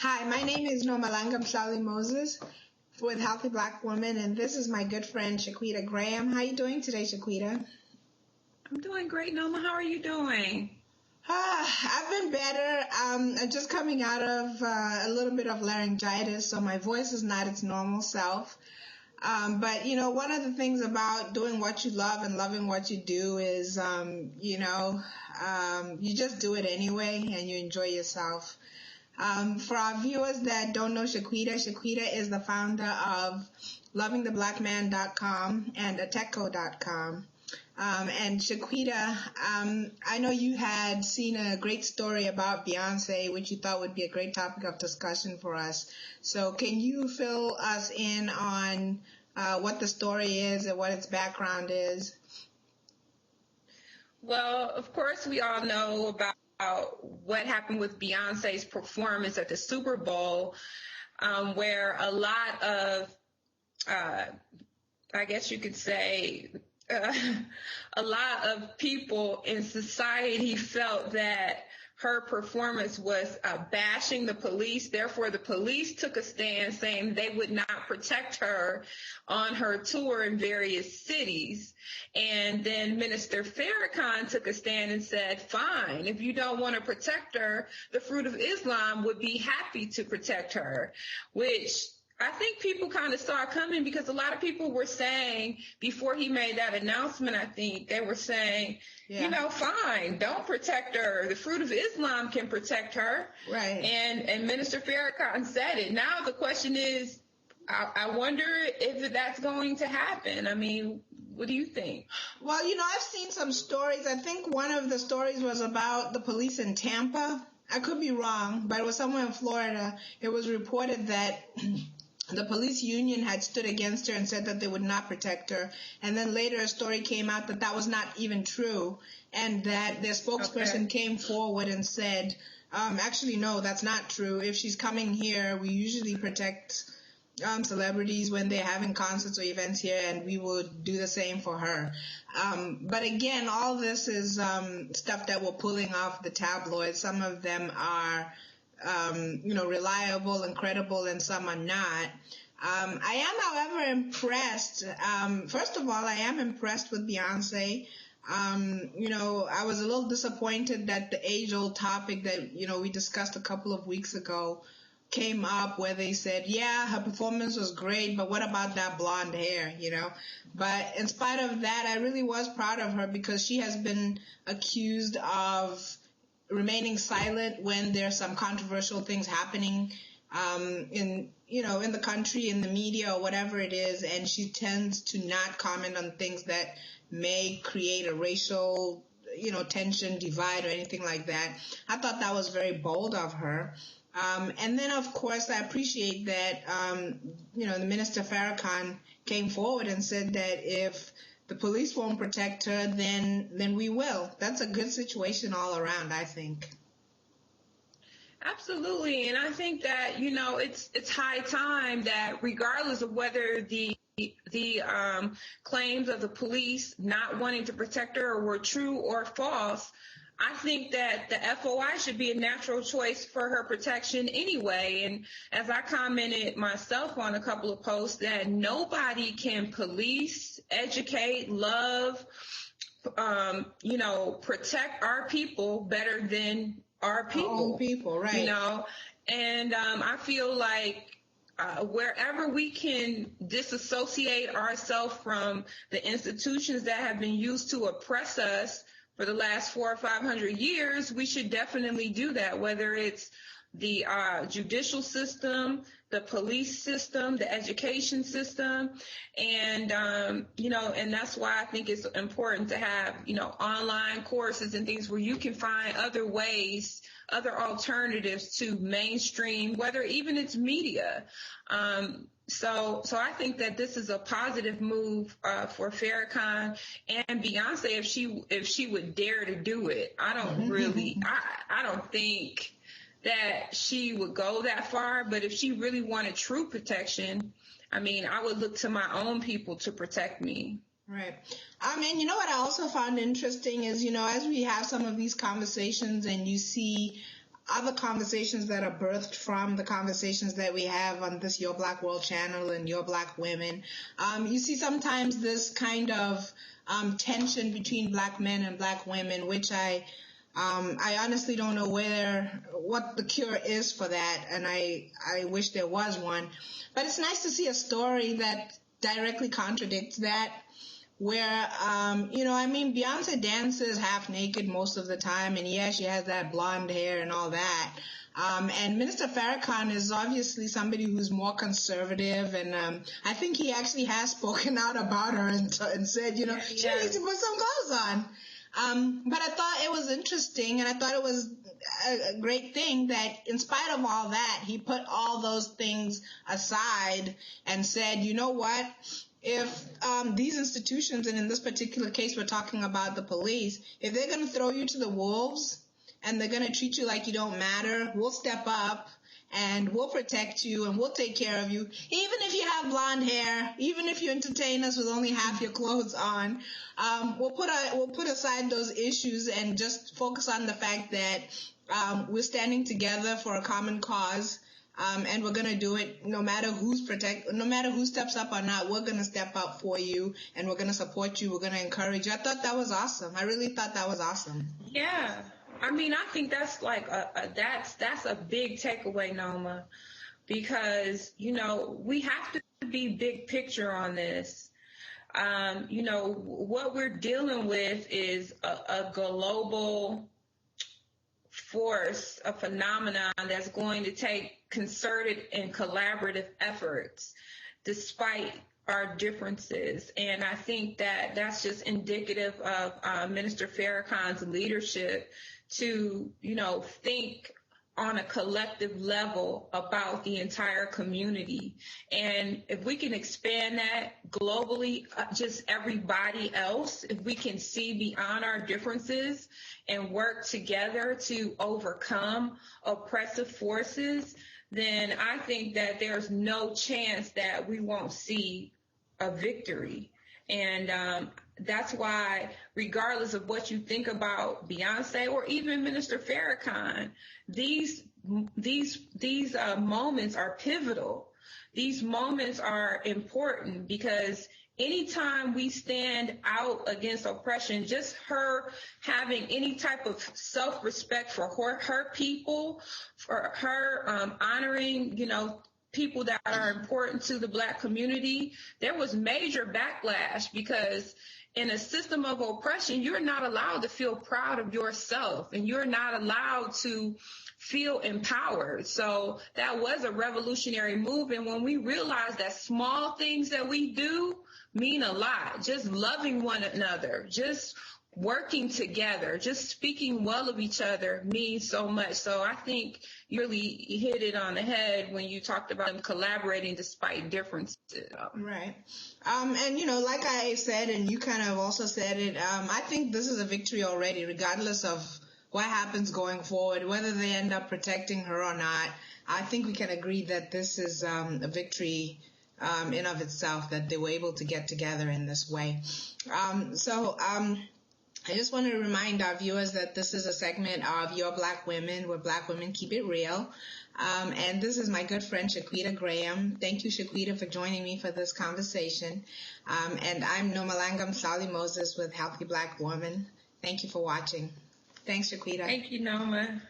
Hi, my name is Nomalanga Mhlauli-Moses with Healthy Black Women, and this is my good friend Shaquita Graham. How you doing today, Shaquita? I'm doing great, Noma. How are you doing? I've been better. I'm just coming out of a little bit of laryngitis, so my voice is not its normal self. But, one of the things about doing what you love and loving what you do is, you just do it anyway and you enjoy yourself. For our viewers that don't know Shaquita is the founder of lovingtheblackman.com and ateco.com. And Shaquita, I know you had seen a great story about Beyonce, which you thought would be a great topic of discussion for us. So can you fill us in on what the story is and what its background is? Well, of course, we all know about what happened with Beyonce's performance at the Super Bowl, where a lot of, I guess you could say, a lot of people in society felt that her performance was bashing the police. Therefore, the police took a stand saying they would not protect her on her tour in various cities. And then Minister Farrakhan took a stand and said, fine, if you don't want to protect her, the Fruit of Islam would be happy to protect her, which I think people kind of saw it coming because a lot of people were saying before he made that announcement, I think they were saying, fine, don't protect her. The Fruit of Islam can protect her. Right. And Minister Farrakhan said it. Now the question is, I wonder if that's going to happen. I mean, what do you think? Well, I've seen some stories. I think one of the stories was about the police in Tampa. I could be wrong, but it was somewhere in Florida. It was reported that the police union had stood against her and said that they would not protect her. And then later a story came out that that was not even true and that their spokesperson came forward and said, actually, no, that's not true. If she's coming here, we usually protect celebrities when they're having concerts or events here, and we will do the same for her. But again, all this is stuff that we're pulling off the tabloids. Some of them are reliable and credible, and some are not. I am, however, impressed. First of all, I am impressed with Beyonce. I was a little disappointed that the age-old topic that, we discussed a couple of weeks ago came up where they said, yeah, her performance was great, but what about that blonde hair, But in spite of that, I really was proud of her because she has been accused of remaining silent when there's some controversial things happening in the country, in the media, or whatever it is, and she tends to not comment on things that may create a racial, tension, divide, or anything like that. I thought that was very bold of her. And then, of course, I appreciate that, the Minister Farrakhan came forward and said that if the police won't protect her, then we will. That's a good situation all around, I think. Absolutely. And I think that, it's high time that regardless of whether the claims of the police not wanting to protect her were true or false, I think that the FOI should be a natural choice for her protection anyway. And as I commented myself on a couple of posts, that nobody can police, educate, love, protect our people better than our people. Our own people, right. And I feel like wherever we can disassociate ourselves from the institutions that have been used to oppress us for the last 400 or 500 years, we should definitely do that, whether it's the judicial system, the police system, the education system. And, and that's why I think it's important to have, online courses and things where you can find other ways, other alternatives to mainstream, whether even it's media. So I think that this is a positive move for Farrakhan and Beyonce if she would dare to do it. I don't think that she would go that far, but if she really wanted true protection, I would look to my own people to protect me. Right. What I also found interesting is, as we have some of these conversations and you see other conversations that are birthed from the conversations that we have on this Your Black World channel and Your Black Women. You see sometimes this kind of tension between black men and black women, which I honestly don't know what the cure is for that, and I wish there was one. But it's nice to see a story that directly contradicts that, where, Beyonce dances half naked most of the time, and yeah, she has that blonde hair and all that. And Minister Farrakhan is obviously somebody who's more conservative, and I think he actually has spoken out about her and said, she needs to put some clothes on. But I thought it was interesting, and I thought it was a great thing that in spite of all that, he put all those things aside and said, you know what? If these institutions, and in this particular case we're talking about the police, if they're going to throw you to the wolves and they're going to treat you like you don't matter, we'll step up and we'll protect you and we'll take care of you. Even if you have blonde hair, even if you entertain us with only half your clothes on, we'll put aside those issues and just focus on the fact that we're standing together for a common cause. And we're going to do it no matter who steps up or not. We're going to step up for you, and we're going to support you. We're going to encourage you. I thought that was awesome. I really thought that was awesome. Yeah. I mean, I think that's like that's a big takeaway, Noma, because, we have to be big picture on this. What we're dealing with is a global force, a phenomenon that's going to take concerted and collaborative efforts despite our differences. And I think that that's just indicative of Minister Farrakhan's leadership to, think on a collective level about the entire community. And if we can expand that globally, just everybody else, if we can see beyond our differences and work together to overcome oppressive forces, then I think that there's no chance that we won't see a victory. And that's why, regardless of what you think about Beyonce or even Minister Farrakhan, these moments are pivotal. These moments are important because anytime we stand out against oppression, just her having any type of self-respect for her people, for her honoring, people that are important to the Black community, there was major backlash because in a system of oppression, you're not allowed to feel proud of yourself and you're not allowed to feel empowered. So that was a revolutionary move. And when we realize that small things that we do mean a lot, just loving one another, just working together, just speaking well of each other means so much. So I think you really hit it on the head when you talked about them collaborating despite differences. Right. And, like I said, and you kind of also said it, I think this is a victory already, regardless of what happens going forward, whether they end up protecting her or not. I think we can agree that this is a victory in of itself, that they were able to get together in this way. I just want to remind our viewers that this is a segment of Your Black Women, where Black women keep it real. And this is my good friend, Shaquita Graham. Thank you, Shaquita, for joining me for this conversation. And I'm Nomalanga Mhlauli-Moses with Healthy Black Woman. Thank you for watching. Thanks, Shaquita. Thank you, Noma.